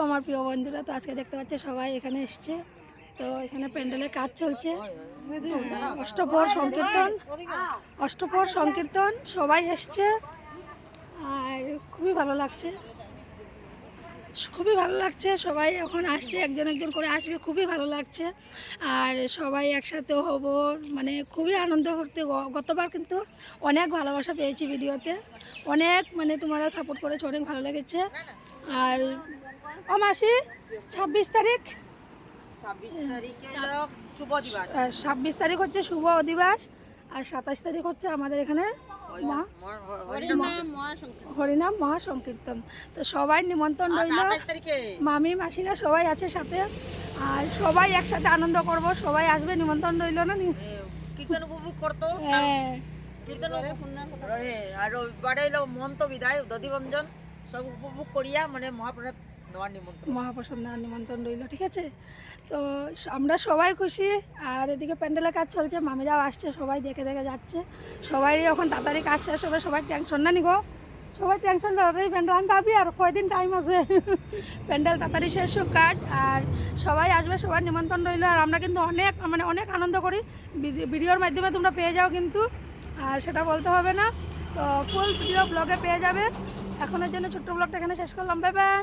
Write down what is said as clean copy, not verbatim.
আমার প্রিয় বন্ধুরা। তো আজকে দেখতে পাচ্ছে সবাই এখানে এসছে। তো এখানে প্যান্ডেলের কাজ চলছে, অষ্টপ্রহর সংকীর্তন সবাই এসছে। আর খুবই ভালো লাগছে, সবাই এখন আসছে, একজন একজন করে আসবে, খুবই ভালো লাগছে। আর সবাই একসাথে হব, মানে খুবই আনন্দ করতে। গতবার কিন্তু অনেক ভালোবাসা পেয়েছি ভিডিওতে, অনেক মানে তোমরা সাপোর্ট করেছো, অনেক ভালো লেগেছে। আর ও মাসি 26 তারিখ 26 তারিখ হচ্ছে শুভ অধিবাস, আর 27 তারিখ হচ্ছে আমাদের এখানে হরিনাম মহাসংকীর্তন। তো সবাই নিমন্ত্রণ রইল, মামি মাসিরা সবাই আছে সাথে। আর সবাই একসাথে আনন্দ করব, সবাই আসবে, নিমন্ত্রণ রইল না? কীর্তন উপভোগ করতো, কীর্তন আর রবিবারে এলো মহন্ত বিদায়, দধিবঞ্জন সব উপভোগ করিয়া মানে মহাপ্রসাদ নেওয়ার নিমন্ত্রণ রইল। ঠিক আছে, তো আমরা সবাই খুশি। আর এদিকে প্যান্ডেলের কাজ চলছে, মামিরাও আসছে, সবাই দেখে দেখে যাচ্ছে। সবাই এখন তাড়াতাড়ি কাজ শেষ হবে, সবাই টেনশন না নিগো, সবাই টেনশন তাড়াতাড়ি প্যান্ডেল আমি ভাবি আর কয়দিন টাইম আছে প্যান্ডেল তাড়াতাড়ি শেষ হোক কাজ। আর সবাই আসবে, সবার নিমন্ত্রণ রইল। আর আমরা কিন্তু অনেক আনন্দ করি, ভিডিওর মাধ্যমে তোমরা পেয়ে যাও কিন্তু, আর সেটা বলতে হবে না। তো ফুল ভিডিও ব্লগে পেয়ে যাবে। এখনের জন্য ছোট্ট ব্লগটা এখানে শেষ করলাম, বাই বাই।